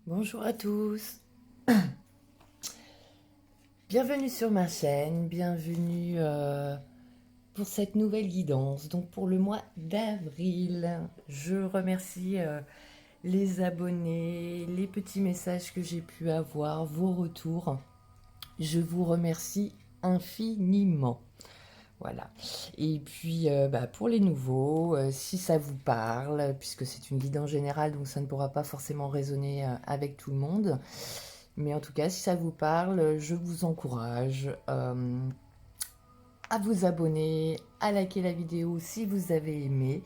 Bonjour à tous, bienvenue sur ma chaîne, bienvenue pour cette nouvelle guidance. Donc pour le mois d'avril, je remercie les abonnés, les petits messages que j'ai pu avoir, vos retours. Je vous remercie infiniment. Voilà. Et puis pour les nouveaux, si ça vous parle, puisque c'est une guidance générale, donc ça ne pourra pas forcément résonner avec tout le monde. Mais en tout cas, si ça vous parle, je vous encourage à vous abonner, à liker la vidéo si vous avez aimé,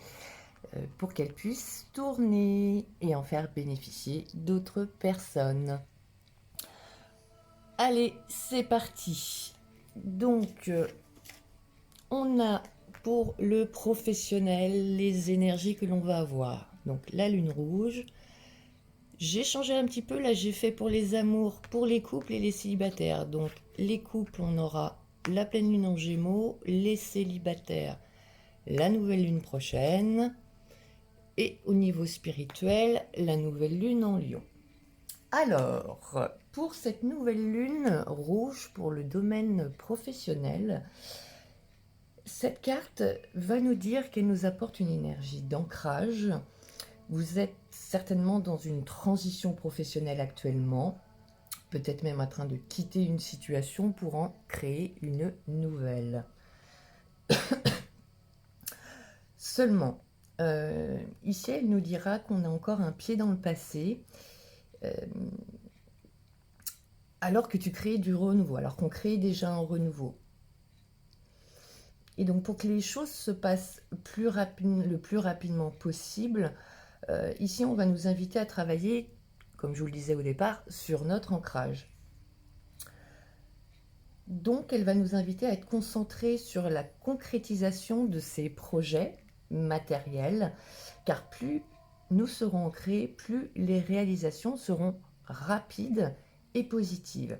pour qu'elle puisse tourner et en faire bénéficier d'autres personnes. Allez, c'est parti. Donc, on a pour le professionnel les énergies que l'on va avoir. Donc, la lune rouge. J'ai changé un petit peu, là j'ai fait pour les amours, pour les couples et les célibataires. Donc les couples, on aura la pleine lune en Gémeaux, les célibataires, la nouvelle lune prochaine, et au niveau spirituel, la nouvelle lune en Lion. Alors, pour cette nouvelle lune rouge, pour le domaine professionnel, cette carte va nous dire qu'elle nous apporte une énergie d'ancrage. Vous êtes certainement dans une transition professionnelle actuellement, peut-être même en train de quitter une situation pour en créer une nouvelle. Seulement, ici, elle nous dira qu'on a encore un pied dans le passé, euh, alors que tu crées du renouveau, alors qu'on crée déjà un renouveau. Et donc, pour que les choses se passent le plus rapidement possible, ici, on va nous inviter à travailler, comme je vous le disais au départ, sur notre ancrage. Donc, elle va nous inviter à être concentrés sur la concrétisation de ces projets matériels, car plus nous serons ancrés, plus les réalisations seront rapides et positives.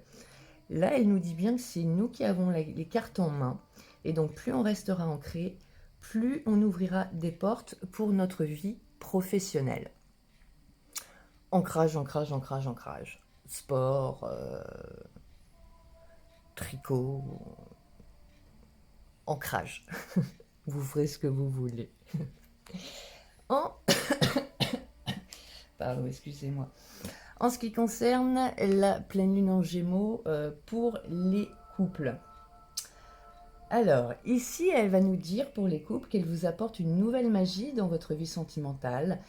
Là, elle nous dit bien que c'est nous qui avons les cartes en main, et donc plus on restera ancré, plus on ouvrira des portes pour notre vie professionnelle. Ancrage, ancrage, ancrage, ancrage. Sport, tricot, ancrage. Vous ferez ce que vous voulez. En... Pardon, excusez-moi. En ce qui concerne la pleine lune en Gémeaux pour les couples. Alors, ici, elle va nous dire pour les couples qu'elle vous apporte une nouvelle magie dans votre vie sentimentale,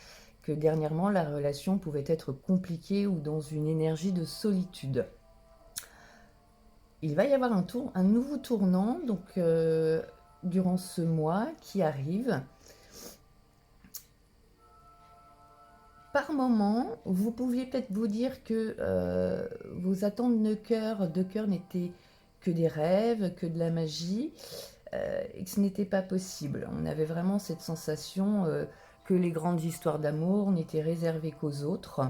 que dernièrement la relation pouvait être compliquée ou dans une énergie de solitude. Il va y avoir un nouveau tournant donc durant ce mois qui arrive. Par moment, vous pouviez peut-être vous dire que vos attentes de cœur n'étaient que des rêves, que de la magie, et que ce n'était pas possible. On avait vraiment cette sensation que les grandes histoires d'amour n'étaient réservées qu'aux autres.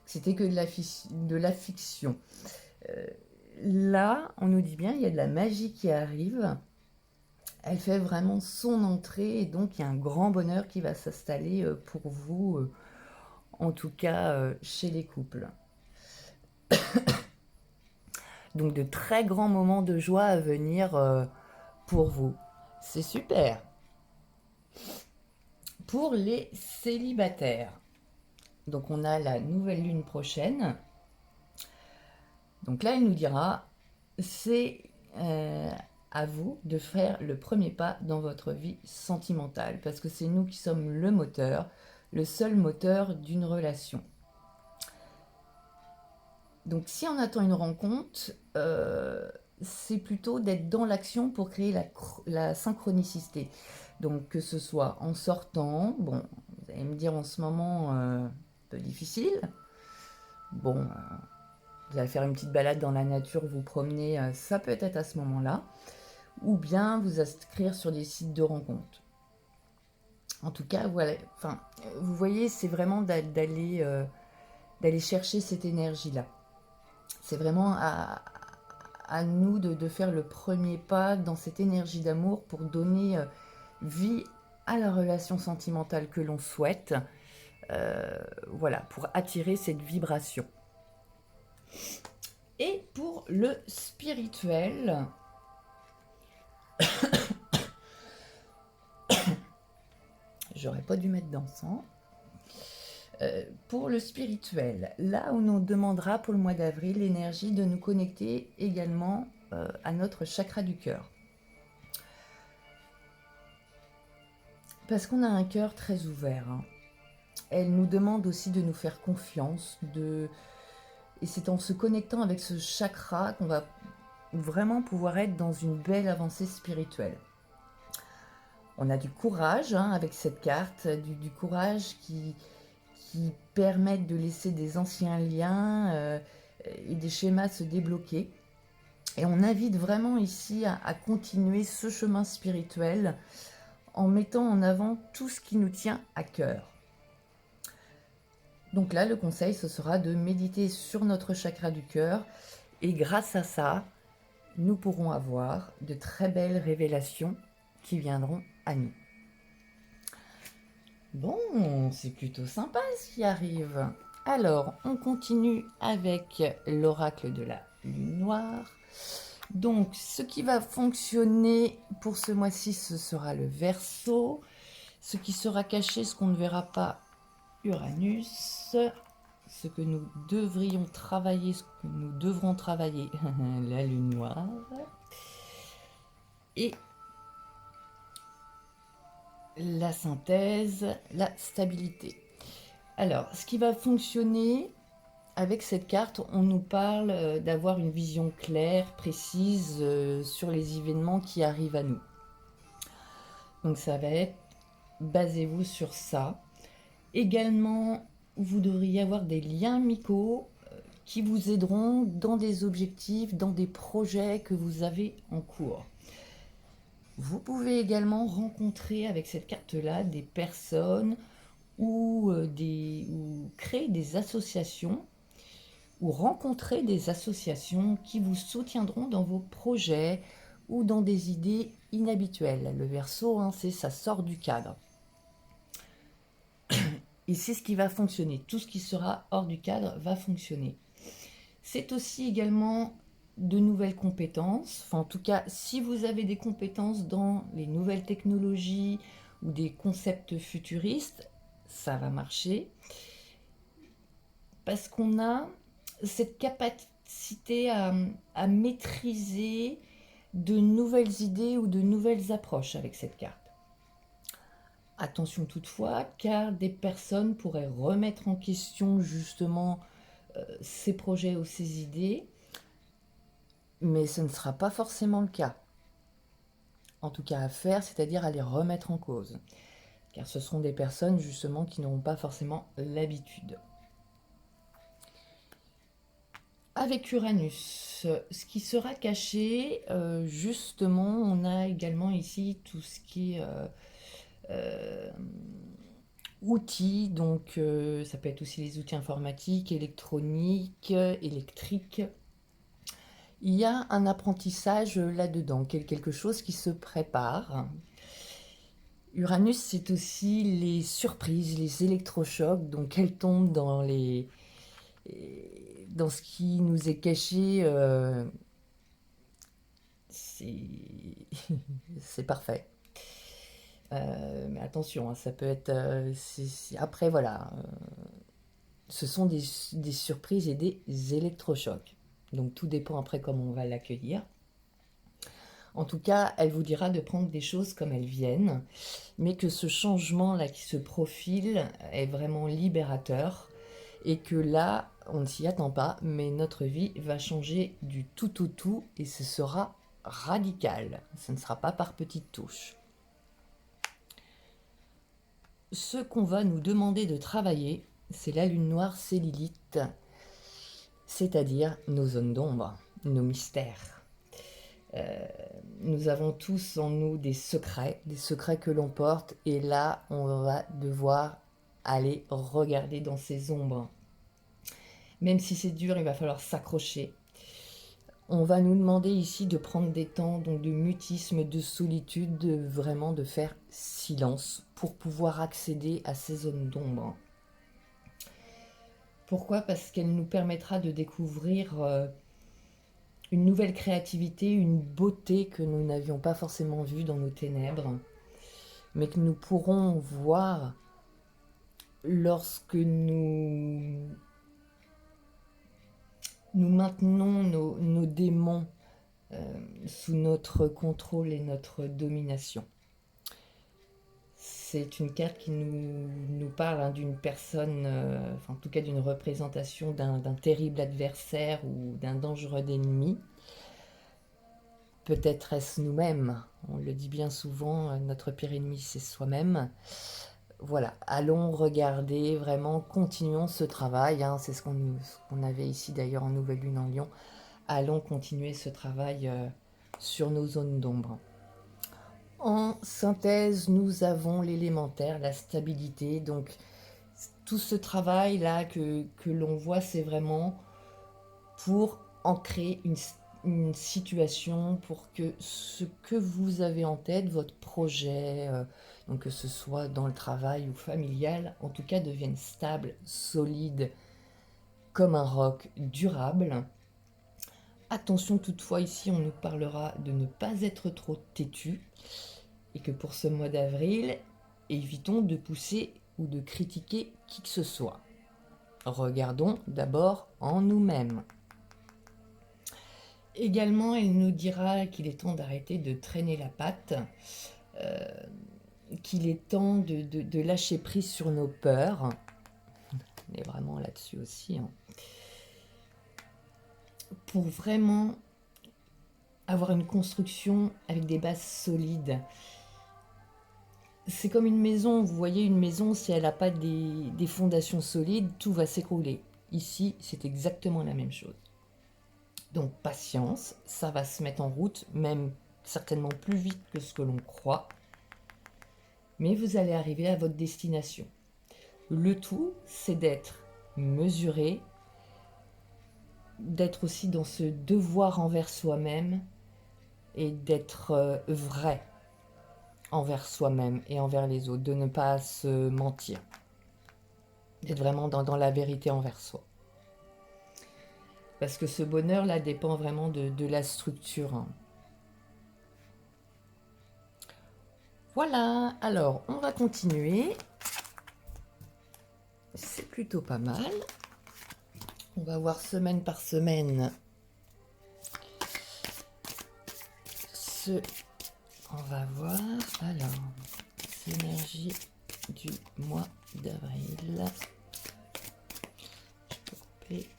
C'était que de la fiction. Là, on nous dit bien, il y a de la magie qui arrive. Elle fait vraiment son entrée et donc il y a un grand bonheur qui va s'installer pour vous, en tout cas chez les couples. Donc de très grands moments de joie à venir pour vous. C'est super. Pour les célibataires, donc on a la nouvelle lune prochaine. Donc là, elle nous dira, c'est à vous de faire le premier pas dans votre vie sentimentale, parce que c'est nous qui sommes le moteur, le seul moteur d'une relation. Donc si on attend une rencontre, c'est plutôt d'être dans l'action pour créer la synchronicité. Donc que ce soit en sortant, bon, vous allez me dire en ce moment, un peu difficile. Bon, vous allez faire une petite balade dans la nature, vous promener, ça peut être à ce moment-là. Ou bien vous inscrire sur des sites de rencontres. En tout cas, voilà, enfin, vous voyez, c'est vraiment d'aller chercher cette énergie-là. C'est vraiment à nous de faire le premier pas dans cette énergie d'amour pour donner vie à la relation sentimentale que l'on souhaite. voilà, pour attirer cette vibration. Et pour le spirituel, j'aurais pas dû mettre d'encens. Pour le spirituel, là on nous demandera pour le mois d'avril l'énergie de nous connecter également à notre chakra du cœur. Parce qu'on a un cœur très ouvert. Hein. Elle nous demande aussi de nous faire confiance, et c'est en se connectant avec ce chakra qu'on va vraiment pouvoir être dans une belle avancée spirituelle. On a du courage hein, avec cette carte, du courage qui permettent de laisser des anciens liens et des schémas se débloquer. Et on invite vraiment ici à continuer ce chemin spirituel en mettant en avant tout ce qui nous tient à cœur. Donc là, le conseil, ce sera de méditer sur notre chakra du cœur et grâce à ça, nous pourrons avoir de très belles révélations qui viendront à nous. Bon, c'est plutôt sympa ce qui arrive. Alors, on continue avec l'oracle de la lune noire. Donc, ce qui va fonctionner pour ce mois-ci, ce sera le Verseau. Ce qui sera caché, ce qu'on ne verra pas, Uranus. Ce que nous devrions travailler, ce que nous devrons travailler, la lune noire. Et la synthèse, la stabilité. Alors, ce qui va fonctionner avec cette carte, on nous parle d'avoir une vision claire, précise sur les événements qui arrivent à nous. Donc ça va être, basez-vous sur ça. Également, vous devriez avoir des liens amicaux qui vous aideront dans des objectifs, dans des projets que vous avez en cours. Vous pouvez également rencontrer avec cette carte-là des personnes ou créer des associations ou rencontrer des associations qui vous soutiendront dans vos projets ou dans des idées inhabituelles. Le Verseau, hein, ça sort du cadre. Et c'est ce qui va fonctionner. Tout ce qui sera hors du cadre va fonctionner. C'est aussi également de nouvelles compétences. Enfin, en tout cas, si vous avez des compétences dans les nouvelles technologies ou des concepts futuristes, ça va marcher. Parce qu'on a cette capacité à maîtriser de nouvelles idées ou de nouvelles approches avec cette carte. Attention toutefois, car des personnes pourraient remettre en question justement ces projets ou ces idées, mais ce ne sera pas forcément le cas. En tout cas à faire, c'est-à-dire à les remettre en cause. Car ce seront des personnes justement qui n'auront pas forcément l'habitude. Avec Uranus, ce qui sera caché, justement, on a également ici tout ce qui est outils, donc ça peut être aussi les outils informatiques, électroniques, électriques. Il y a un apprentissage là-dedans, quelque chose qui se prépare. Uranus, c'est aussi les surprises, les électrochocs, donc elles tombent dans ce qui nous est caché. C'est parfait. Mais attention, hein, ça peut être... Après, voilà. Ce sont des surprises et des électrochocs. Donc tout dépend après comment on va l'accueillir. En tout cas, elle vous dira de prendre des choses comme elles viennent, mais que ce changement-là qui se profile est vraiment libérateur et que là, on ne s'y attend pas, mais notre vie va changer du tout au tout et ce sera radical. Ce ne sera pas par petites touches. Ce qu'on va nous demander de travailler, c'est la lune noire, c'est Lilith, c'est-à-dire nos zones d'ombre, nos mystères. Nous avons tous en nous des secrets que l'on porte, et là, on va devoir aller regarder dans ces ombres. Même si c'est dur, il va falloir s'accrocher. On va nous demander ici de prendre des temps donc de mutisme, de solitude, vraiment de faire silence pour pouvoir accéder à ces zones d'ombre. Pourquoi? Parce qu'elle nous permettra de découvrir une nouvelle créativité, une beauté que nous n'avions pas forcément vue dans nos ténèbres, mais que nous pourrons voir lorsque nous maintenons nos démons sous notre contrôle et notre domination. C'est une carte qui nous parle hein, d'une personne, enfin, en tout cas d'une représentation d'un terrible adversaire ou d'un dangereux ennemi. Peut-être est-ce nous-mêmes, on le dit bien souvent, notre pire ennemi c'est soi-même. Voilà, allons regarder, vraiment, continuons ce travail, hein, c'est ce qu'on avait ici d'ailleurs en Nouvelle Lune en Lion. Allons continuer ce travail sur nos zones d'ombre. En synthèse, nous avons l'élémentaire, la stabilité. Donc, tout ce travail-là que l'on voit, c'est vraiment pour ancrer une situation, pour que ce que vous avez en tête, votre projet, donc que ce soit dans le travail ou familial, en tout cas devienne stable, solide, comme un roc, durable. Attention toutefois, ici on nous parlera de ne pas être trop têtu et que pour ce mois d'avril, évitons de pousser ou de critiquer qui que ce soit. Regardons d'abord en nous-mêmes. Également, elle nous dira qu'il est temps d'arrêter de traîner la patte, qu'il est temps de lâcher prise sur nos peurs. On est vraiment là-dessus aussi. Hein. Pour vraiment avoir une construction avec des bases solides. C'est comme une maison, vous voyez une maison, si elle n'a pas des fondations solides, tout va s'écrouler. Ici, c'est exactement la même chose. Donc patience, ça va se mettre en route, même certainement plus vite que ce que l'on croit. Mais vous allez arriver à votre destination. Le tout, c'est d'être mesuré, d'être aussi dans ce devoir envers soi-même et d'être vrai envers soi-même et envers les autres, de ne pas se mentir, d'être vraiment dans la vérité envers soi. Parce que ce bonheur-là dépend vraiment de la structure. Hein. Voilà, alors on va continuer. C'est plutôt pas mal. On va voir semaine par semaine on va voir, alors, l'énergie du mois d'avril. Je peux couper.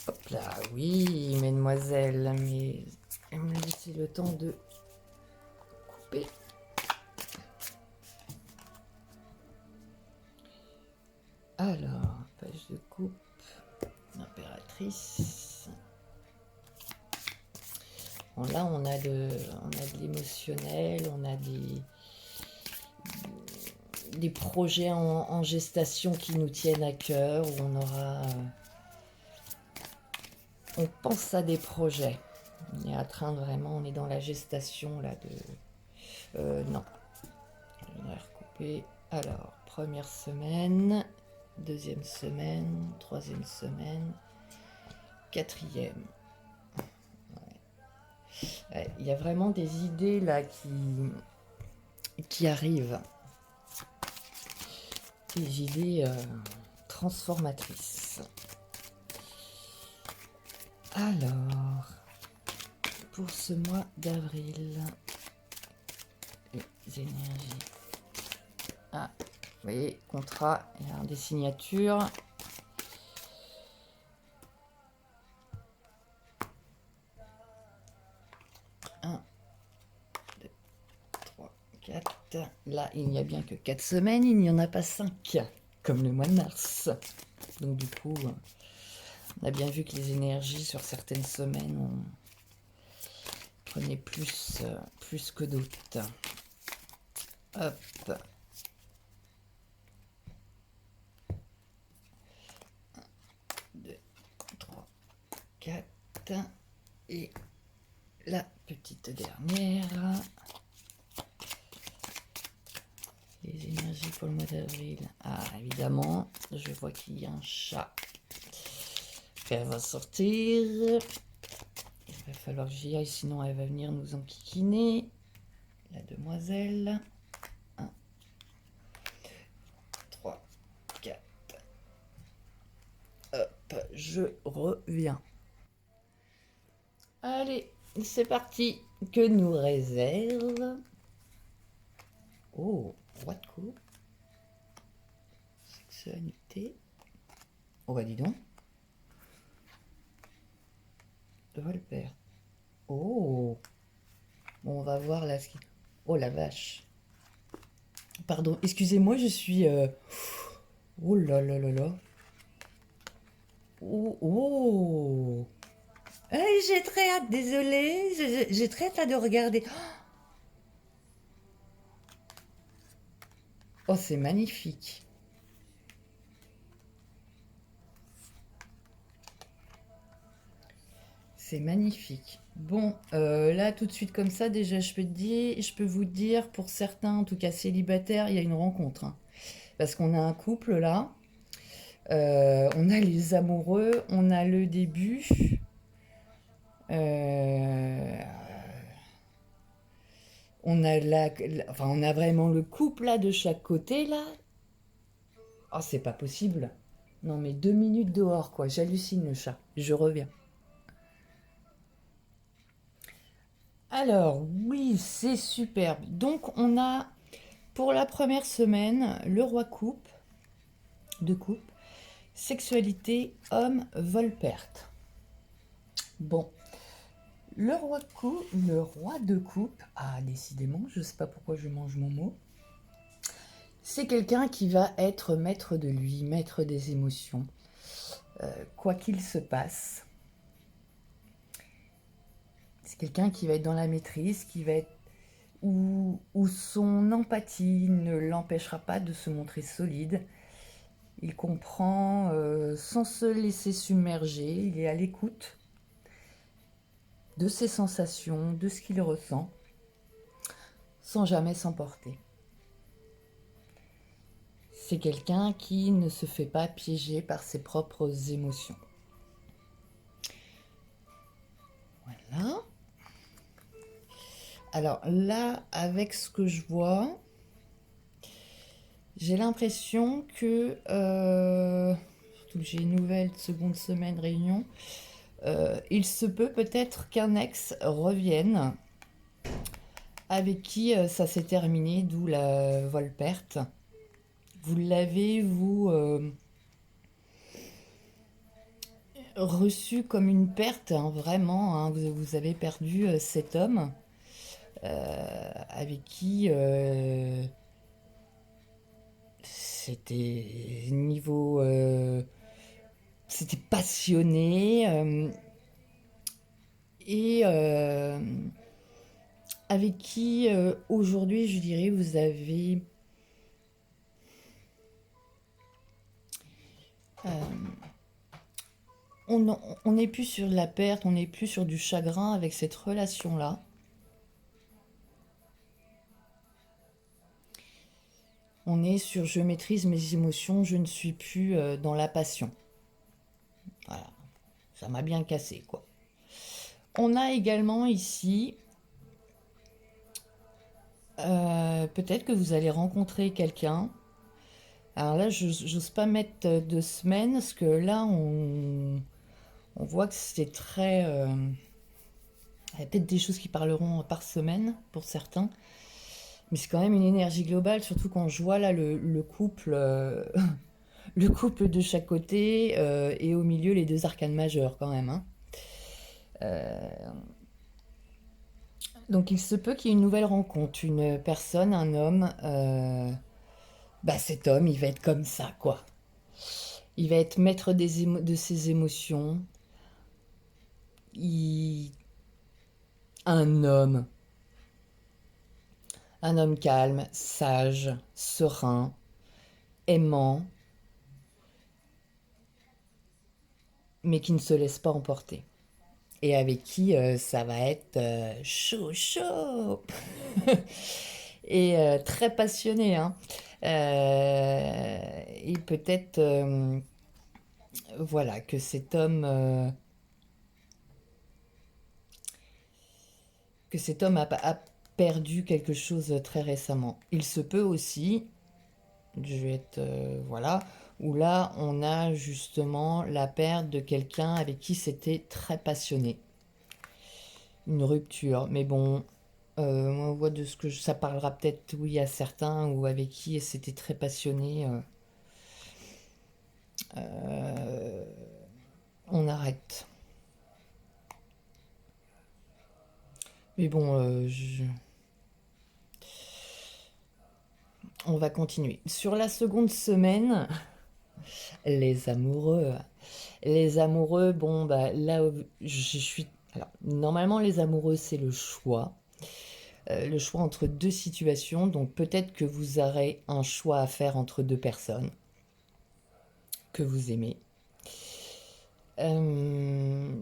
Hop là, oui, mesdemoiselles, mais me laissez le temps de couper. Alors, page de coupe, impératrice. Bon, là, on a de l'émotionnel, on a des projets en gestation qui nous tiennent à cœur, où on aura... on pense à des projets. On est en train de vraiment, on est dans la gestation là de... non. On va recouper. Alors, première semaine, deuxième semaine, troisième semaine, quatrième. Il y a vraiment des idées là qui arrivent. Des idées transformatrices. Alors, pour ce mois d'avril, les énergies. Ah, vous voyez, contrat, il y a des signatures. Là, il n'y a bien que 4 semaines, il n'y en a pas 5, comme le mois de mars. Donc du coup, on a bien vu que les énergies sur certaines semaines, on prenait plus que d'autres. Hop. 1, 2, 3, 4. Et la petite dernière. Les énergies pour le mois d'avril. Ah, évidemment, je vois qu'il y a un chat. Elle va sortir. Il va falloir que j'y aille, sinon elle va venir nous enquiquiner. La demoiselle. 1, 3, 4. Hop, je reviens. Allez, c'est parti. Que nous réserve... Oh, roi de coupe. Sexualité. Oh bah dis donc. Volpère. Oh. Bon, on va voir là ce qui... Oh la vache. Pardon, excusez-moi, je suis... Oh là là là là. Oh, oh. J'ai très hâte, désolée. J'ai très hâte de regarder. Oh, c'est magnifique. C'est magnifique. Bon, là, tout de suite comme ça, déjà, je peux vous dire, pour certains, en tout cas célibataires, il y a une rencontre. Hein. Parce qu'on a un couple, là. On a les amoureux, on a le début. On a vraiment le couple, là, de chaque côté, là. Oh, c'est pas possible. Non, mais 2 minutes dehors, quoi. J'hallucine, le chat. Je reviens. Alors, oui, c'est superbe. Donc, on a, pour la première semaine, le roi coupe, de coupe, sexualité, homme, vol-perte. Bon, le roi de coupe, ah, décidément, je sais pas pourquoi je mange mon mot, c'est quelqu'un qui va être maître de lui, maître des émotions, quoi qu'il se passe. C'est quelqu'un qui va être dans la maîtrise, qui va être où son empathie ne l'empêchera pas de se montrer solide. Il comprend sans se laisser submerger, il est à l'écoute de ses sensations, de ce qu'il ressent, sans jamais s'emporter. C'est quelqu'un qui ne se fait pas piéger par ses propres émotions. Voilà. Alors là, avec ce que je vois, j'ai l'impression que, surtout que j'ai une nouvelle seconde semaine réunion, il se peut peut-être qu'un ex revienne avec qui ça s'est terminé, d'où la vol-perte. Vous l'avez, vous, reçu comme une perte, hein, vraiment. Hein, vous avez perdu cet homme avec qui c'était niveau... c'était passionné. Et avec qui aujourd'hui, je dirais, vous avez... on n'est plus sur la perte, on n'est plus sur du chagrin avec cette relation-là. On est sur je maîtrise mes émotions, je ne suis plus dans la passion. Voilà, ça m'a bien cassé, quoi. On a également ici, peut-être que vous allez rencontrer quelqu'un. Alors là, je n'ose pas mettre 2 semaines, parce que là, on voit que c'est très... il y a peut-être des choses qui parleront par semaine, pour certains. Mais c'est quand même une énergie globale, surtout quand je vois là le couple, le couple de chaque côté, et au milieu les 2 arcanes majeures quand même. Hein. Donc il se peut qu'il y ait une nouvelle rencontre, une personne, un homme. Cet homme, il va être comme ça, quoi. Il va être maître de ses émotions. Un homme. Un homme calme, sage, serein, aimant, mais qui ne se laisse pas emporter. Et avec qui ça va être chaud, chaud et très passionné. Hein. Et peut-être, voilà, que cet homme a perdu quelque chose très récemment. Il se peut aussi, je vais être, voilà, où là, on a justement la perte de quelqu'un avec qui c'était très passionné. Une rupture, mais bon, on voit de ce que ça parlera peut-être, oui, à certains ou avec qui c'était très passionné. Euh, on arrête. Mais bon, on va continuer. Sur la seconde semaine, les amoureux. Les amoureux, bon, bah là, je suis. Alors, normalement, les amoureux, c'est le choix. Le choix entre deux situations. Donc, peut-être que vous aurez un choix à faire entre deux personnes que vous aimez. Euh,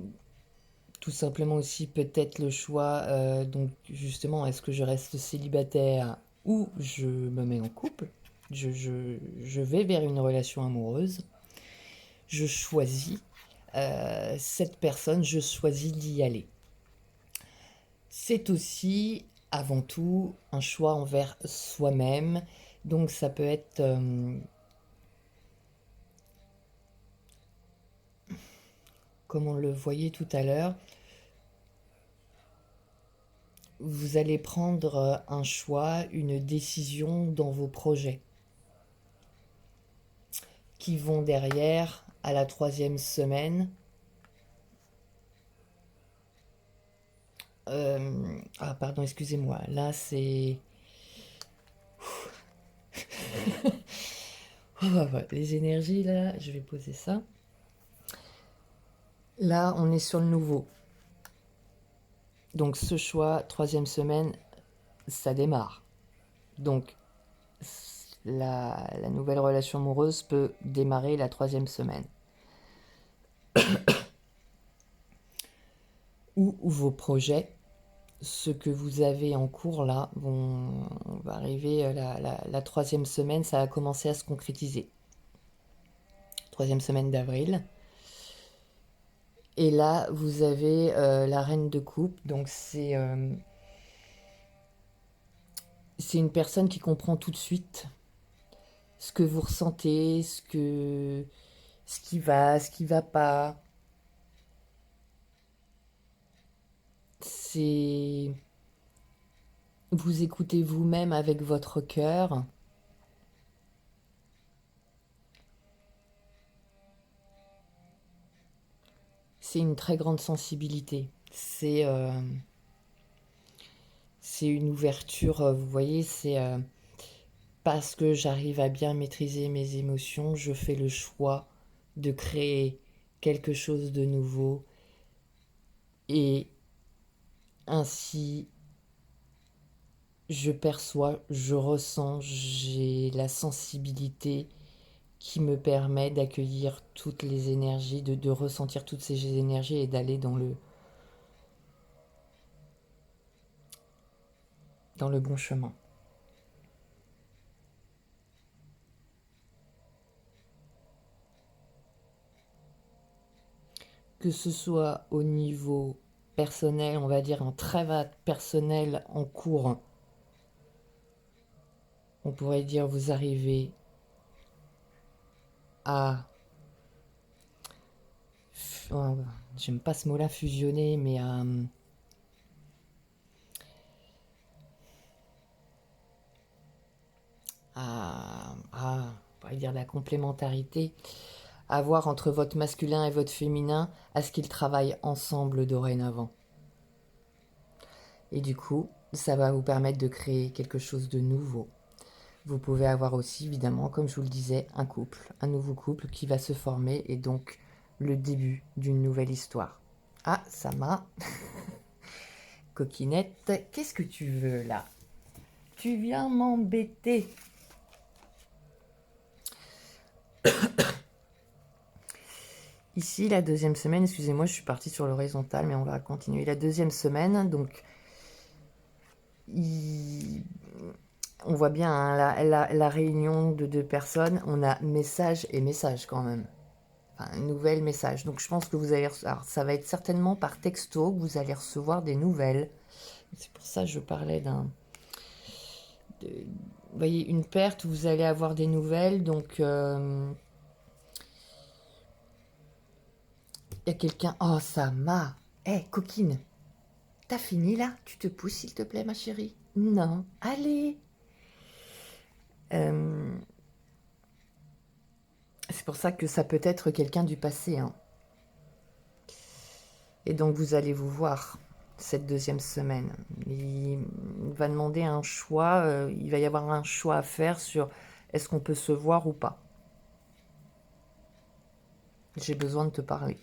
Tout simplement aussi, peut-être le choix. Donc, justement, est-ce que je reste célibataire ou je me mets en couple? Je vais vers une relation amoureuse. Je choisis cette personne, je choisis d'y aller. C'est aussi, avant tout, un choix envers soi-même. Donc ça peut être, comme on le voyait tout à l'heure, vous allez prendre un choix, une décision dans vos projets qui vont derrière à la troisième semaine. Ah pardon, excusez-moi, là c'est... les énergies là, je vais poser ça. Là, on est sur le nouveau. Donc ce choix, troisième semaine, ça démarre. Donc la nouvelle relation amoureuse peut démarrer la troisième semaine. Ou vos projets, ce que vous avez en cours là, on va arriver la troisième semaine, ça a commencé à se concrétiser. Troisième semaine d'avril. Et là, vous avez la reine de coupe, donc c'est une personne qui comprend tout de suite ce que vous ressentez, ce qui va pas. C'est vous écoutez vous-même avec votre cœur. C'est une très grande sensibilité. C'est une ouverture, vous voyez, c'est parce que j'arrive à bien maîtriser mes émotions, je fais le choix de créer quelque chose de nouveau et ainsi je perçois, je ressens, j'ai la sensibilité qui me permet d'accueillir toutes les énergies, de ressentir toutes ces énergies et d'aller dans le bon chemin. Que ce soit au niveau personnel, on va dire un travail personnel en cours, on pourrait dire vous arrivez à, j'aime pas ce mot-là, fusionner, mais on pourrait dire la complémentarité, à voir entre votre masculin et votre féminin, à ce qu'ils travaillent ensemble dorénavant. Et du coup, ça va vous permettre de créer quelque chose de nouveau. Vous pouvez avoir aussi, évidemment, comme je vous le disais, un nouveau couple qui va se former et donc le début d'une nouvelle histoire. Ah, ça m'a... Coquinette, qu'est-ce que tu veux là? Tu viens m'embêter. Ici, la deuxième semaine, excusez-moi, je suis partie sur l'horizontale, mais on va continuer. La deuxième semaine, donc, On voit bien hein, la réunion de deux personnes. On a message et message quand même. Enfin, un nouvel message. Donc je pense que vous allez... Alors, ça va être certainement par texto que vous allez recevoir des nouvelles. C'est pour ça que je parlais vous voyez, une perte, vous allez avoir des nouvelles. Donc, il y a quelqu'un... Oh, ça m'a... Eh, coquine, t'as fini là? Tu te pousses, s'il te plaît, ma chérie? Non. Allez. Euh, C'est pour ça que ça peut être quelqu'un du passé. Hein. Et donc, vous allez vous voir cette deuxième semaine. Il va demander un choix. Il va y avoir un choix à faire sur est-ce qu'on peut se voir ou pas. J'ai besoin de te parler.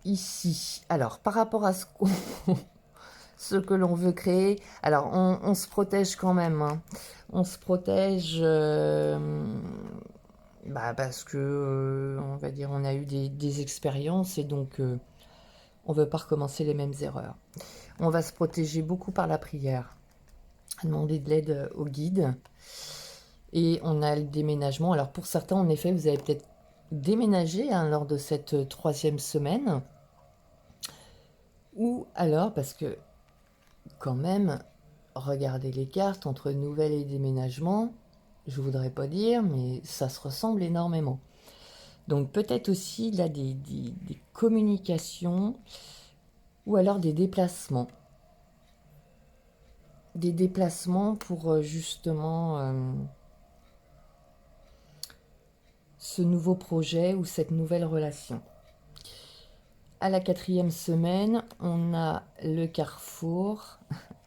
Ici, alors, par rapport à ce que l'on veut créer, alors, on se protège quand même. Hein. On se protège parce que, on va dire, on a eu des expériences et donc, on ne veut pas recommencer les mêmes erreurs. On va se protéger beaucoup par la prière, demander de l'aide au guide. Et on a le déménagement. Alors pour certains, en effet, vous avez peut-être déménagé hein, lors de cette troisième semaine. Ou alors, parce que quand même, regardez les cartes entre nouvelles et déménagement, je voudrais pas dire, mais ça se ressemble énormément. Donc peut-être aussi là des communications ou alors des déplacements. Des déplacements pour justement ce nouveau projet ou cette nouvelle relation. À la quatrième semaine, on a le carrefour,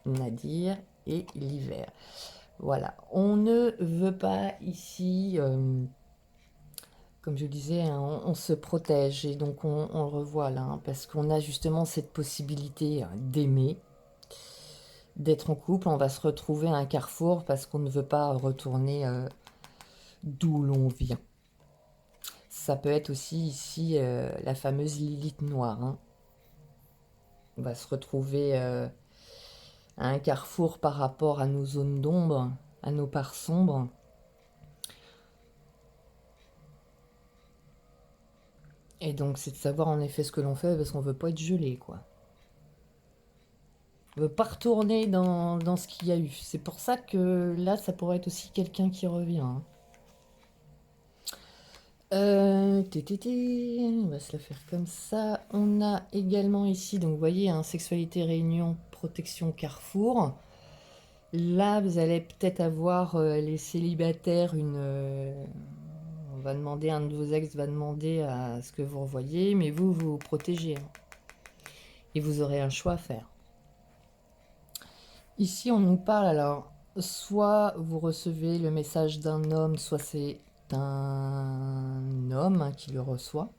Nadir, et l'hiver. Voilà, on ne veut pas ici, comme je disais, hein, on se protège et donc on le revoit là, hein, parce qu'on a justement cette possibilité d'aimer, d'être en couple. On va se retrouver à un carrefour parce qu'on ne veut pas retourner d'où l'on vient. Ça peut être aussi ici la fameuse Lilith noire. Hein. On va se retrouver à un carrefour par rapport à nos zones d'ombre, à nos parts sombres. Et donc c'est de savoir en effet ce que l'on fait parce qu'on veut pas être gelé quoi. On veut pas retourner dans ce qu'il y a eu. C'est pour ça que là ça pourrait être aussi quelqu'un qui revient. Hein. On va se la faire comme ça. On a également ici, donc vous voyez, hein, sexualité, réunion, protection, carrefour. Là, vous allez peut-être avoir les célibataires on va demander, un de vos ex va demander à ce que vous revoyez, mais vous vous protégez. Hein. Et vous aurez un choix à faire. Ici, on nous parle alors, soit vous recevez le message d'un homme, soit c'est un homme hein, qui le reçoit.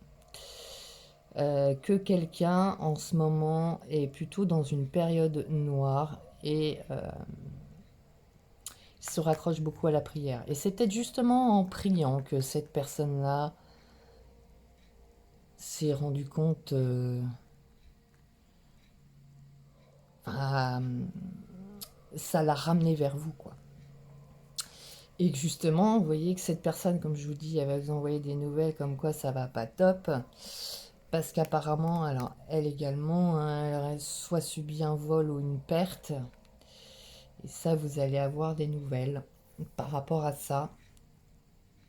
Que quelqu'un en ce moment est plutôt dans une période noire et se raccroche beaucoup à la prière. Et c'est peut-être justement en priant que cette personne-là s'est rendu compte, ça l'a ramené vers vous, quoi. Et que justement, vous voyez que cette personne, comme je vous dis, elle va vous envoyer des nouvelles comme quoi ça va pas top. Parce qu'apparemment, alors elle également, hein, elle aurait soit subi un vol ou une perte. Et ça, vous allez avoir des nouvelles par rapport à ça.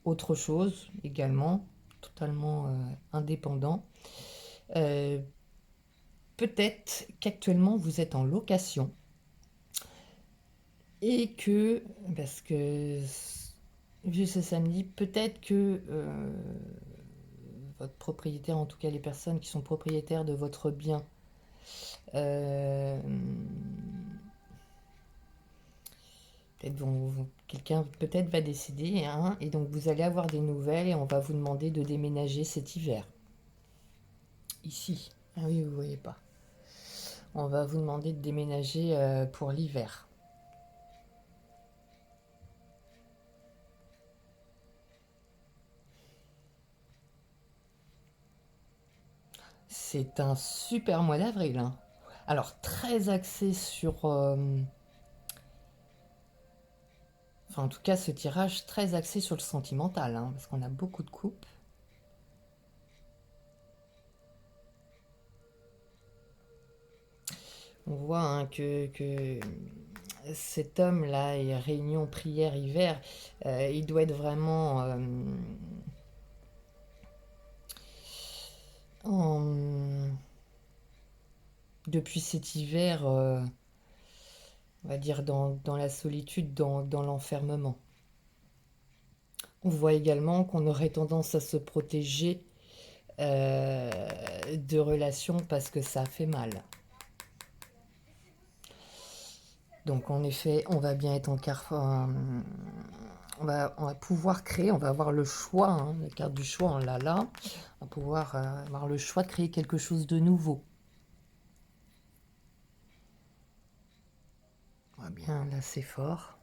Autre chose également, totalement indépendant. Euh, Peut-être qu'actuellement vous êtes en location et que, parce que vu ce samedi, peut-être que votre propriétaire, en tout cas les personnes qui sont propriétaires de votre bien, euh, quelqu'un peut-être va décider, hein, et donc vous allez avoir des nouvelles et on va vous demander de déménager cet hiver. Ici. Ah oui, vous voyez pas. On va vous demander de déménager pour l'hiver. C'est un super mois d'avril. Hein. Alors, très axé sur... Enfin, en tout cas, ce tirage très axé sur le sentimental, hein, parce qu'on a beaucoup de coupes. On voit hein, que cet homme-là, et réunion, prière, hiver, il doit être vraiment depuis cet hiver, on va dire dans la solitude, dans l'enfermement. On voit également qu'on aurait tendance à se protéger de relations parce que ça fait mal. Donc en effet, on va bien être en carrefour. On va pouvoir créer, on va avoir le choix, hein, la carte du choix, on l'a là. On va pouvoir avoir le choix de créer quelque chose de nouveau. On va bien, là c'est fort.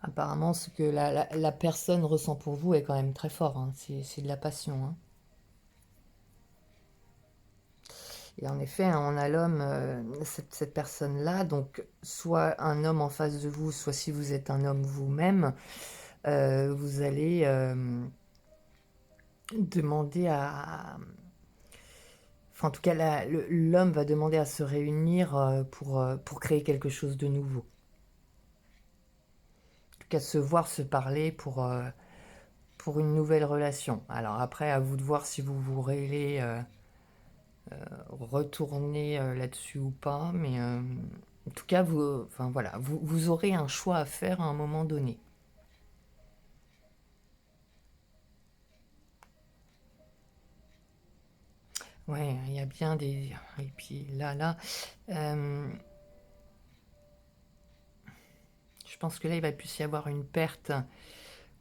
Apparemment, ce que la personne ressent pour vous est quand même très fort. Hein. C'est de la passion. Hein. Et en effet, hein, on a l'homme, cette personne-là, donc soit un homme en face de vous, soit si vous êtes un homme vous-même, vous allez demander à... Enfin, en tout cas, l'homme va demander à se réunir pour créer quelque chose de nouveau. En tout cas, se voir, se parler pour une nouvelle relation. Alors après, à vous de voir si vous voulez retourner là-dessus ou pas, mais en tout cas, enfin, voilà, vous aurez un choix à faire à un moment donné. Ouais, il y a bien des... Et puis là, je pense que là, il va plus y avoir une perte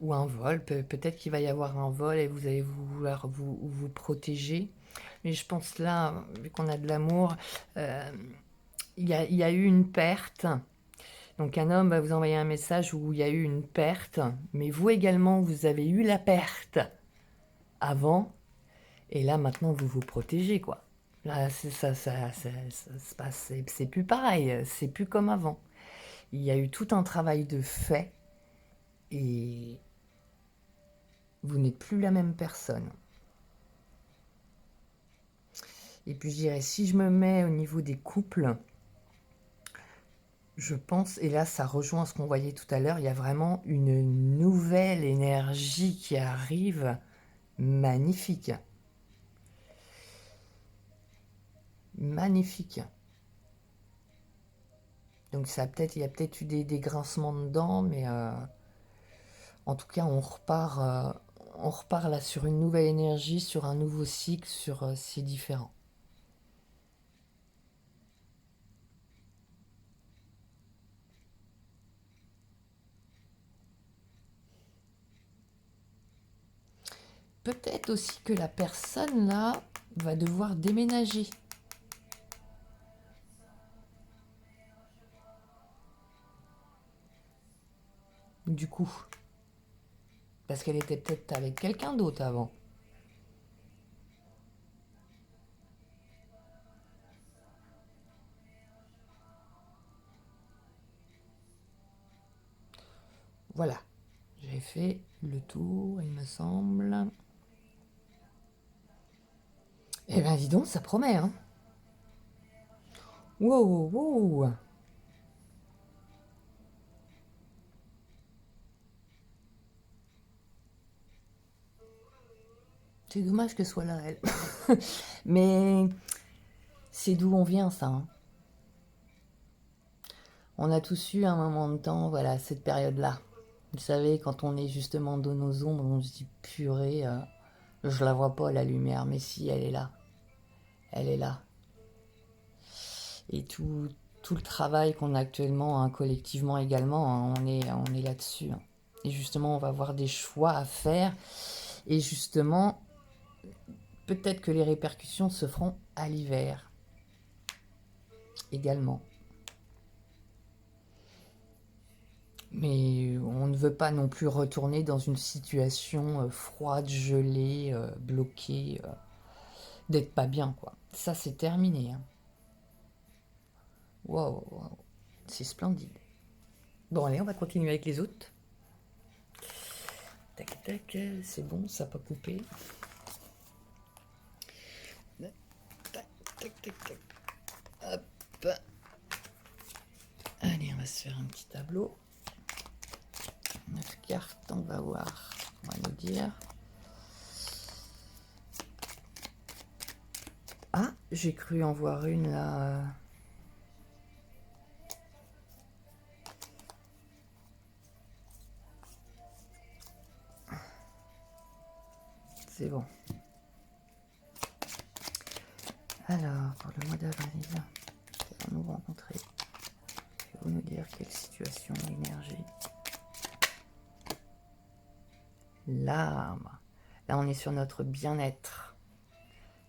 ou un vol. Peut-être qu'il va y avoir un vol et vous allez vouloir vous protéger. Mais je pense là, vu qu'on a de l'amour, il y a eu une perte. Donc un homme va vous envoyer un message où il y a eu une perte, mais vous également, vous avez eu la perte avant, et là maintenant vous vous protégez quoi. Là ça se passe, c'est plus pareil, c'est plus comme avant. Il y a eu tout un travail de fait, et vous n'êtes plus la même personne. Et puis je dirais, si je me mets au niveau des couples, je pense, et là ça rejoint ce qu'on voyait tout à l'heure, il y a vraiment une nouvelle énergie qui arrive, magnifique. Magnifique. Donc il y a peut-être eu des grincements dedans, mais en tout cas on repart là sur une nouvelle énergie, sur un nouveau cycle, sur c'est différent. Peut-être aussi que la personne là va devoir déménager. Du coup, parce qu'elle était peut-être avec quelqu'un d'autre avant. Voilà, j'ai fait le tour, il me semble. Eh ben dis donc, ça promet, hein. Wow, wow, wow. C'est dommage que ce soit là, elle. Mais c'est d'où on vient, ça. Hein. On a tous eu un moment de temps, voilà, cette période-là. Vous savez, quand on est justement dans nos ombres, on se dit purée, je la vois pas la lumière, mais si, elle est là. Elle est là. Et tout le travail qu'on a actuellement, hein, collectivement également, hein, on est là-dessus. Hein. Et justement, on va avoir des choix à faire. Et justement, peut-être que les répercussions se feront à l'hiver également. Mais on ne veut pas non plus retourner dans une situation froide, gelée, bloquée. d'être pas bien, quoi. Ça, c'est terminé. Hein. Waouh, wow. C'est splendide. Bon, allez, on va continuer avec les autres. Tac, tac, c'est bon, ça n'a pas coupé. Tac, tac, tac, tac. Hop. Allez, on va se faire un petit tableau. 9 cartes, on va voir. On va nous dire. Ah, j'ai cru en voir une là. C'est bon. Alors, pour le mois d'avril, allons nous rencontrer. Vous nous dire quelle situation, l'énergie. L'âme. Là, on est sur notre bien-être,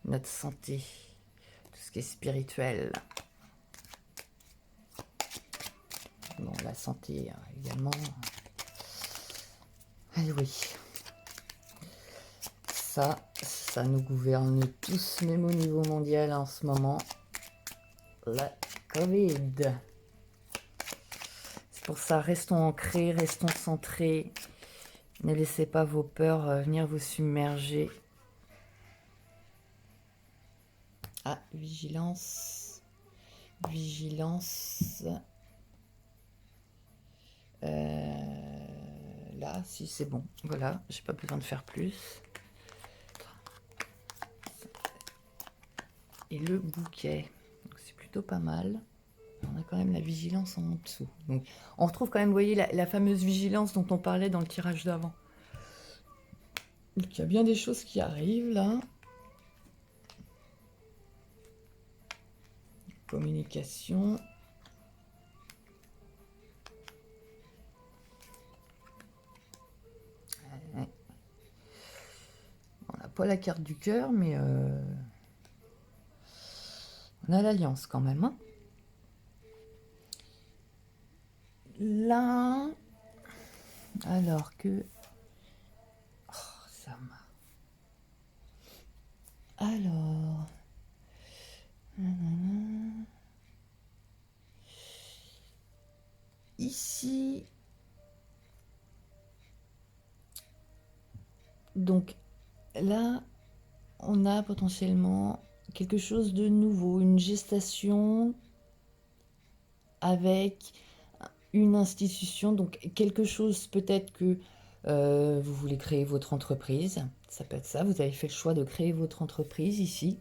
notre santé, tout ce qui est spirituel. Bon, la santé également. Allez, oui. Ça nous gouverne tous, même au niveau mondial en ce moment. La Covid. C'est pour ça, restons ancrés, restons centrés. Ne laissez pas vos peurs venir vous submerger. Ah, vigilance. Vigilance. Là, si c'est bon. Voilà, j'ai pas besoin de faire plus. Et le bouquet, c'est plutôt pas mal. On a quand même la vigilance en dessous. Donc, on retrouve quand même, vous voyez, la fameuse vigilance dont on parlait dans le tirage d'avant. Donc, il y a bien des choses qui arrivent là. Communication. On n'a pas la carte du cœur, mais on a l'alliance quand même. Hein. Là, alors que... Oh, ça m'a... Alors... Ici... Donc, là, on a potentiellement quelque chose de nouveau, une gestation avec une institution, donc quelque chose peut-être que vous voulez créer votre entreprise, ça peut être ça, vous avez fait le choix de créer votre entreprise ici,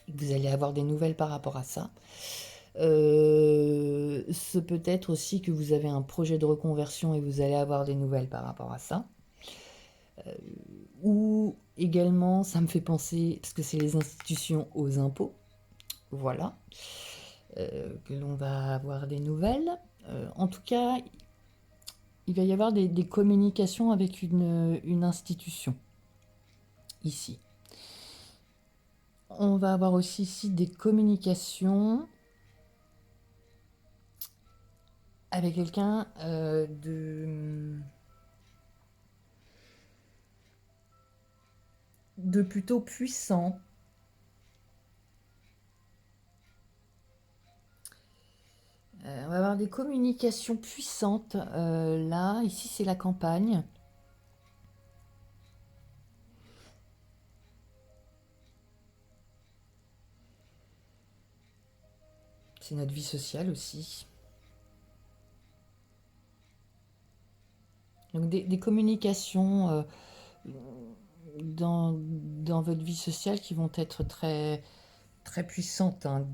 vous allez avoir des nouvelles par rapport à ça. Ce peut être aussi que vous avez un projet de reconversion et vous allez avoir des nouvelles par rapport à ça. Ou également, ça me fait penser, parce que c'est les institutions aux impôts, voilà, que l'on va avoir des nouvelles. En tout cas, il va y avoir des communications avec une institution, ici. On va avoir aussi ici des communications avec quelqu'un de plutôt puissant. On va avoir des communications puissantes. Là, ici, c'est la campagne. C'est notre vie sociale aussi. Donc des communications dans votre vie sociale qui vont être très, très puissantes, hein,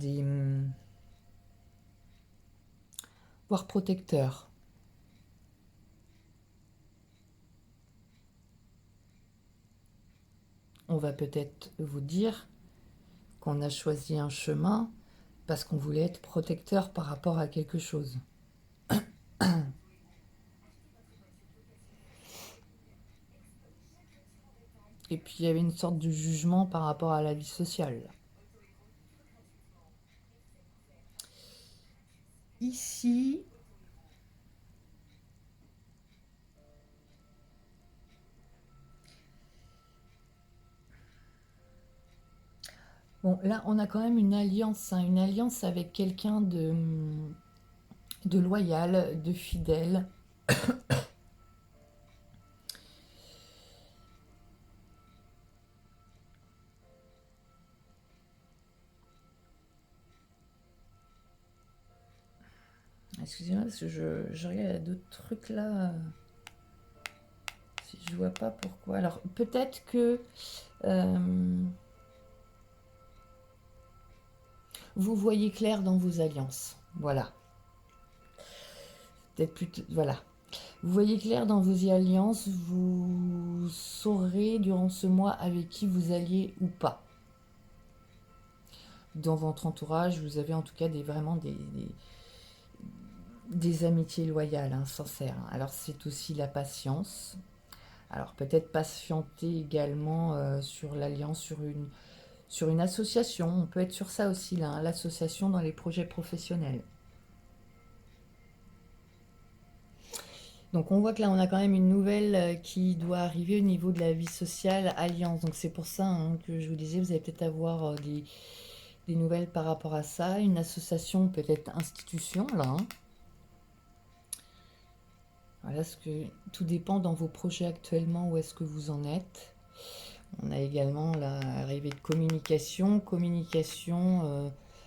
voire protecteurs. On va peut-être vous dire qu'on a choisi un chemin parce qu'on voulait être protecteur par rapport à quelque chose. Et puis il y avait une sorte de jugement par rapport à la vie sociale. Ici, Bon, là, on a quand même une alliance, hein, une alliance avec quelqu'un de loyal, de fidèle. Excusez-moi, parce que je regarde, il y a d'autres trucs là. Je vois pas pourquoi. Alors, peut-être que vous voyez clair dans vos alliances. Voilà. Peut-être plutôt. Voilà. Vous voyez clair dans vos alliances, vous saurez durant ce mois avec qui vous alliez ou pas. Dans votre entourage, vous avez en tout cas vraiment des amitiés loyales, hein, sincères. Alors c'est aussi la patience. Alors peut-être patienter également sur l'alliance, sur une association. On peut être sur ça aussi, là, hein, l'association dans les projets professionnels. Donc on voit que là on a quand même une nouvelle qui doit arriver au niveau de la vie sociale, alliance. Donc c'est pour ça, hein, que je vous disais, vous allez peut-être avoir des nouvelles par rapport à ça. Une association, peut-être institution, là, hein. Voilà, ce que tout dépend dans vos projets actuellement, où est-ce que vous en êtes. On a également l'arrivée de communication.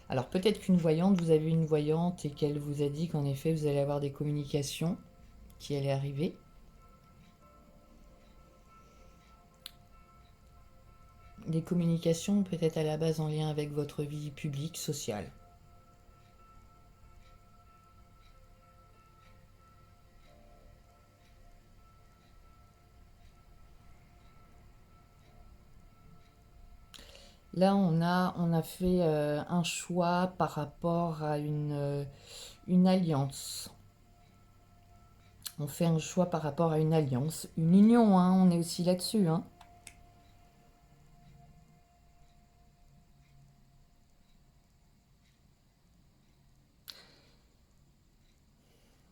Alors peut-être qu'une voyante, vous avez une voyante et qu'elle vous a dit qu'en effet vous allez avoir des communications qui allaient arriver. Des communications peut-être à la base en lien avec votre vie publique, sociale. Là, on a fait un choix par rapport à une alliance. On fait un choix par rapport à une alliance. Une union, hein, on est aussi là-dessus, hein.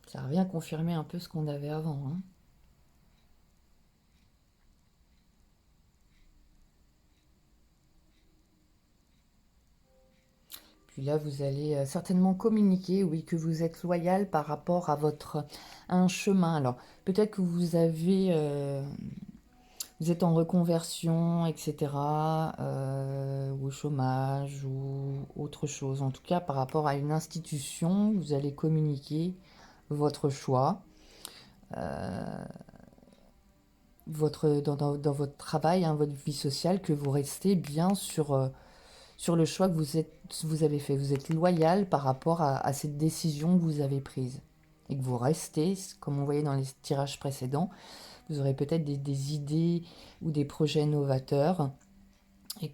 Ça revient confirmer un peu ce qu'on avait avant, hein. Puis là, vous allez certainement communiquer, oui, que vous êtes loyal par rapport à un chemin. Alors, peut-être que vous êtes en reconversion, etc., ou au chômage, ou autre chose. En tout cas, par rapport à une institution, vous allez communiquer votre choix, dans votre travail, hein, votre vie sociale, que vous restez bien sur le choix que vous avez fait. Vous êtes loyal par rapport à cette décision que vous avez prise. Et que vous restez, comme on voyait dans les tirages précédents, vous aurez peut-être des idées ou des projets novateurs. Et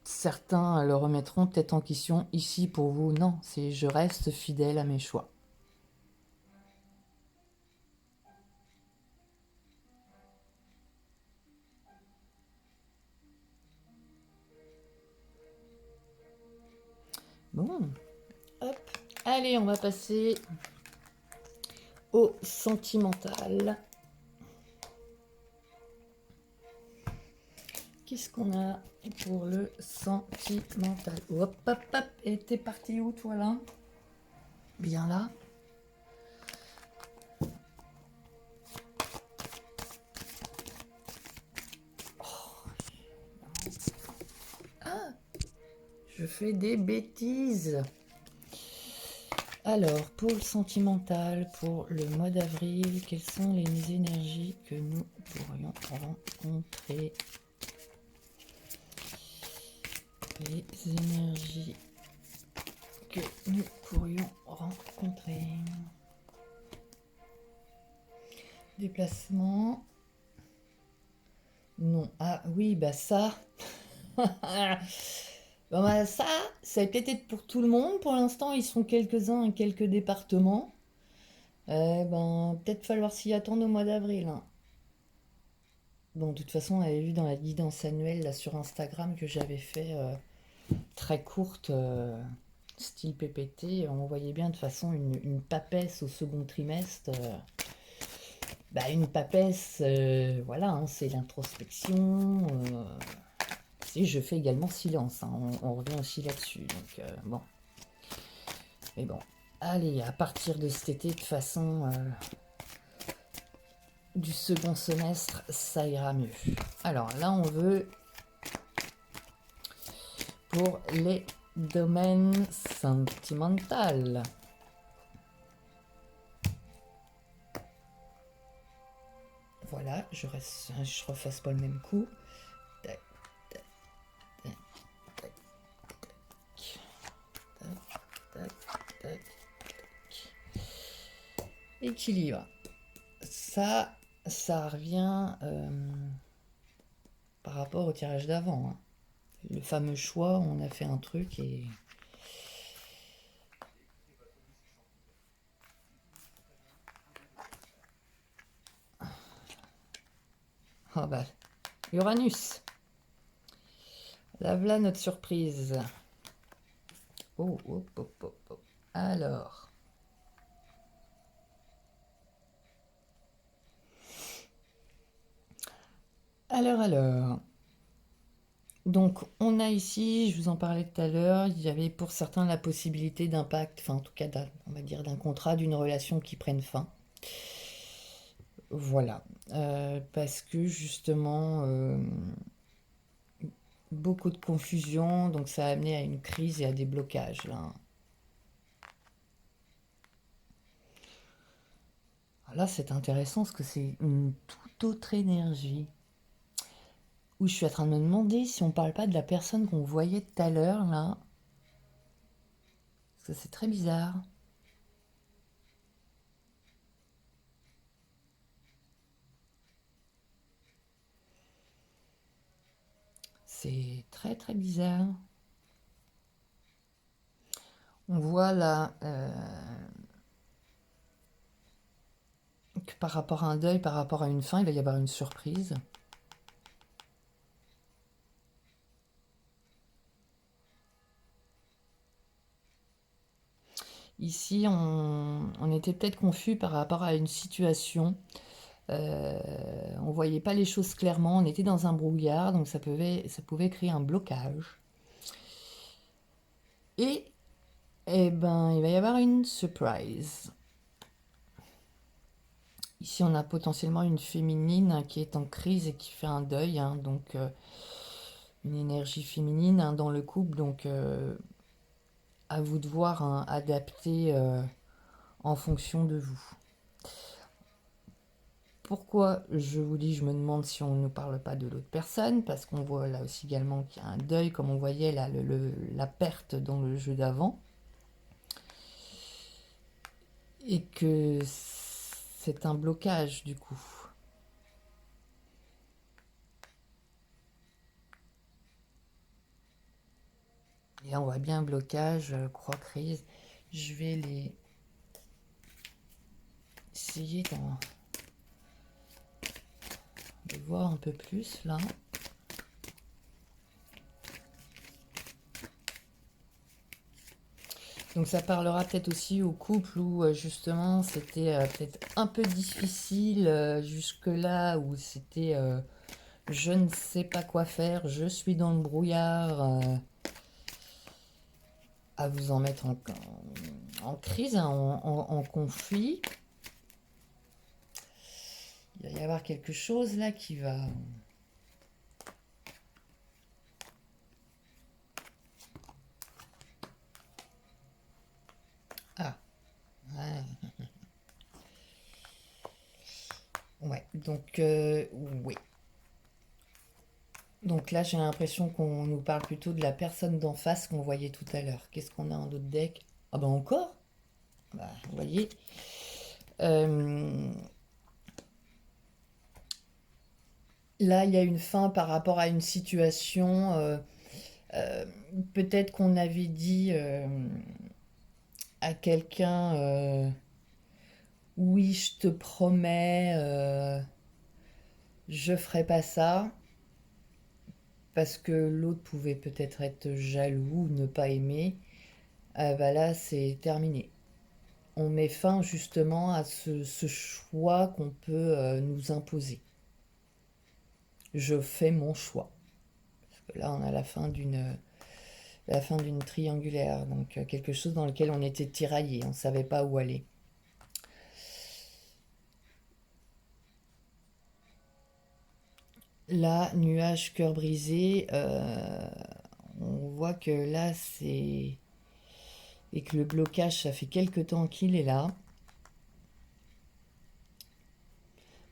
certains le remettront peut-être en question ici pour vous. Non, c'est je reste fidèle à mes choix. Bon, hop. Allez, on va passer au sentimental. Qu'est-ce qu'on a pour le sentimental? Hop, hop, hop. Et t'es parti où, toi, là? Bien là. Je fais des bêtises. Alors, pour le sentimental, pour le mois d'avril, quelles sont les énergies que nous pourrions rencontrer? Les énergies que nous pourrions rencontrer. Déplacement. Non. Ah oui, bah ça. Bon, bah, ça va peut-être être pour tout le monde. Pour l'instant, ils sont quelques-uns et quelques départements. Ben, peut-être falloir s'y attendre au mois d'avril, hein. Bon, de toute façon, on avait vu dans la guidance annuelle là, sur Instagram que j'avais fait très courte, style PPT. On voyait bien de toute façon une papesse au second trimestre. Bah, une papesse, voilà, hein, c'est l'introspection. Et je fais également silence, hein. On revient aussi là-dessus. Donc, bon. Mais bon, allez, à partir de cet été, de toute façon, du second semestre, ça ira mieux. Alors là, on veut pour les domaines sentimentaux. Voilà, je refasse pas le même coup. Tac, tac, tac, tac, tac, tac, tac. Équilibre. Ça revient par rapport au tirage d'avant, hein. Le fameux choix, on a fait un truc et... Ah bah, Uranus. Là, voilà notre surprise. Oh, oh, oh, oh, oh. Alors... Alors... Donc, on a ici, je vous en parlais tout à l'heure, il y avait pour certains la possibilité d'impact, enfin en tout cas, on va dire d'un contrat, d'une relation qui prenne fin. Voilà. Parce que justement, beaucoup de confusion, donc ça a amené à une crise et à des blocages, là. Là, c'est intéressant parce que c'est une toute autre énergie. Où je suis en train de me demander si on parle pas de la personne qu'on voyait tout à l'heure, là. Parce que c'est très bizarre. C'est très très bizarre. On voit là que par rapport à un deuil, par rapport à une fin, il va y avoir une surprise. Ici, on était peut-être confus par rapport à une situation. On voyait pas les choses clairement, on était dans un brouillard, donc ça pouvait créer un blocage. Et, eh ben, il va y avoir une surprise. Ici, on a potentiellement une féminine, hein, qui est en crise et qui fait un deuil, hein, donc une énergie féminine, hein, dans le couple, donc à vous de voir, hein, adapter en fonction de vous. Pourquoi je vous dis, je me demande si on ne parle pas de l'autre personne, parce qu'on voit là aussi également qu'il y a un deuil, comme on voyait là, la perte dans le jeu d'avant, et que c'est un blocage du coup. Et on voit bien blocage, croix-crise. Je vais les essayer de voir un peu plus là. Donc ça parlera peut-être aussi au couple où justement c'était peut-être un peu difficile jusque-là, où c'était je ne sais pas quoi faire, je suis dans le brouillard, à vous en mettre en crise, hein, en conflit. Il va y avoir quelque chose là qui va... Ah, ouais. Ouais, donc oui. Donc là, j'ai l'impression qu'on nous parle plutôt de la personne d'en face qu'on voyait tout à l'heure. Qu'est-ce qu'on a en d'autres deck? Ah bah encore? Bah, vous voyez. Là, il y a une fin par rapport à une situation. Peut-être qu'on avait dit à quelqu'un, oui, je te promets, je ferai pas ça. Parce que l'autre pouvait peut-être être jaloux ou ne pas aimer. Bah là, c'est terminé. On met fin justement à ce choix qu'on peut nous imposer. Je fais mon choix. Là, on a la fin d'une triangulaire, donc quelque chose dans lequel on était tiraillé, on ne savait pas où aller. Là, nuage, cœur brisé, on voit que là, c'est... Et que le blocage, ça fait quelque temps qu'il est là.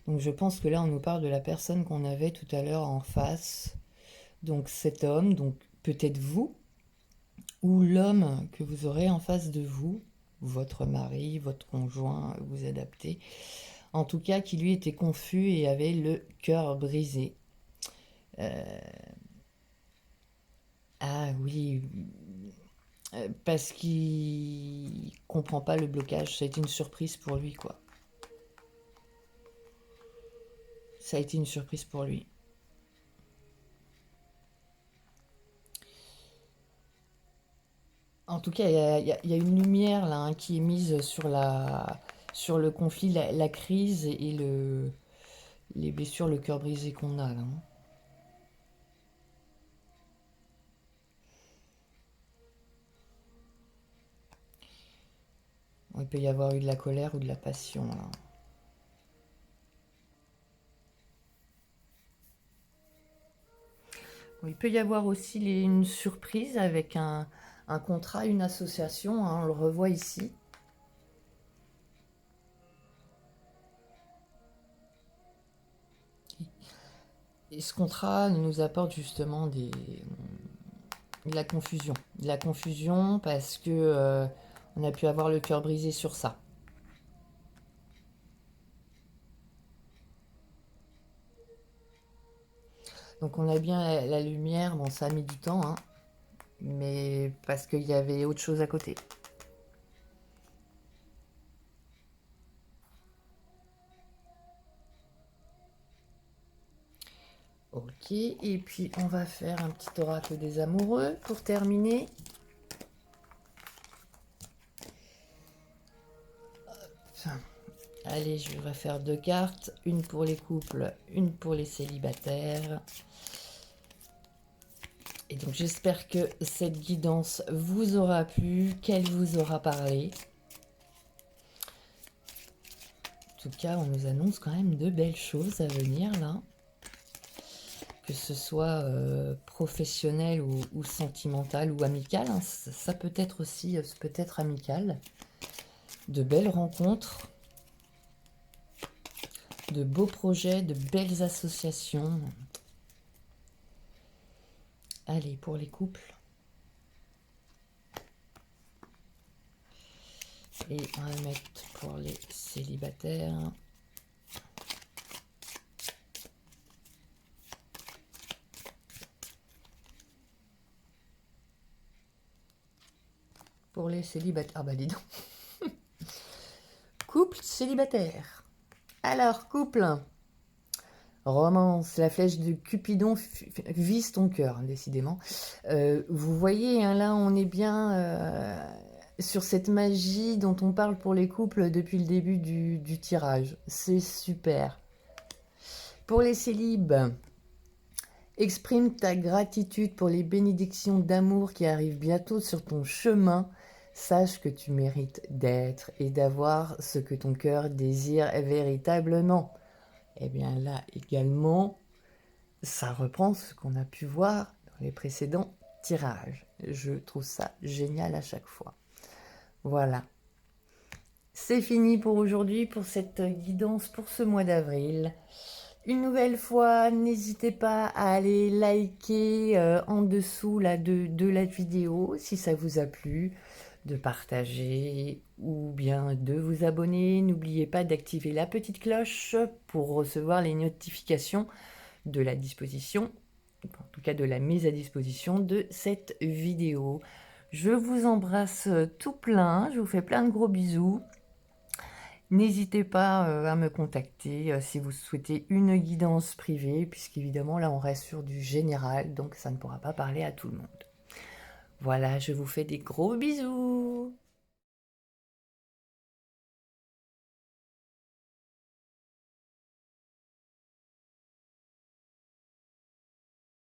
Donc je pense que là, on nous parle de la personne qu'on avait tout à l'heure en face. Donc cet homme, donc peut-être vous, ou l'homme que vous aurez en face de vous, votre mari, votre conjoint, vous adaptez. En tout cas, qui lui était confus et avait le cœur brisé. Ah oui, parce qu'il comprend pas le blocage. Ça a été une surprise pour lui, quoi. Ça a été une surprise pour lui. En tout cas, il y a une lumière là hein, qui est mise sur le conflit, la crise et les blessures, le cœur brisé qu'on a là, hein. Il peut y avoir eu de la colère ou de la passion là. Il peut y avoir aussi une surprise avec un contrat, une association, hein, on le revoit ici. Et ce contrat nous apporte justement de la confusion. De la confusion parce que on a pu avoir le cœur brisé sur ça. Donc on a bien la lumière, bon ça a mis du temps, hein, mais parce qu'il y avait autre chose à côté. Ok, et puis on va faire un petit oracle des amoureux pour terminer. Hop. Allez, je vais faire 2 cartes, une pour les couples, une pour les célibataires. Et donc j'espère que cette guidance vous aura plu, qu'elle vous aura parlé. En tout cas, on nous annonce quand même de belles choses à venir là. Que ce soit professionnel ou sentimental ou amical, hein, ça peut être aussi peut-être amical. De belles rencontres, de beaux projets, de belles associations. Allez, pour les couples. Et on va mettre pour les célibataires. Pour les célibataires. Ah bah dis donc. Couple célibataire. Alors, couple. Romance, la flèche de Cupidon vise ton cœur, décidément. Vous voyez, hein, là, on est bien sur cette magie dont on parle pour les couples depuis le début du tirage. C'est super. Pour les célibes, exprime ta gratitude pour les bénédictions d'amour qui arrivent bientôt sur ton chemin. Sache que tu mérites d'être et d'avoir ce que ton cœur désire véritablement. Et bien là également, ça reprend ce qu'on a pu voir dans les précédents tirages. Je trouve ça génial à chaque fois. Voilà. C'est fini pour aujourd'hui, pour cette guidance pour ce mois d'avril. Une nouvelle fois, n'hésitez pas à aller liker en dessous là, de la vidéo si ça vous a plu, de partager ou bien de vous abonner. N'oubliez pas d'activer la petite cloche pour recevoir les notifications de la disposition, en tout cas de la mise à disposition de cette vidéo. Je vous embrasse tout plein, je vous fais plein de gros bisous. N'hésitez pas à me contacter si vous souhaitez une guidance privée, puisqu'évidemment là on reste sur du général, donc ça ne pourra pas parler à tout le monde. Voilà, je vous fais des gros bisous.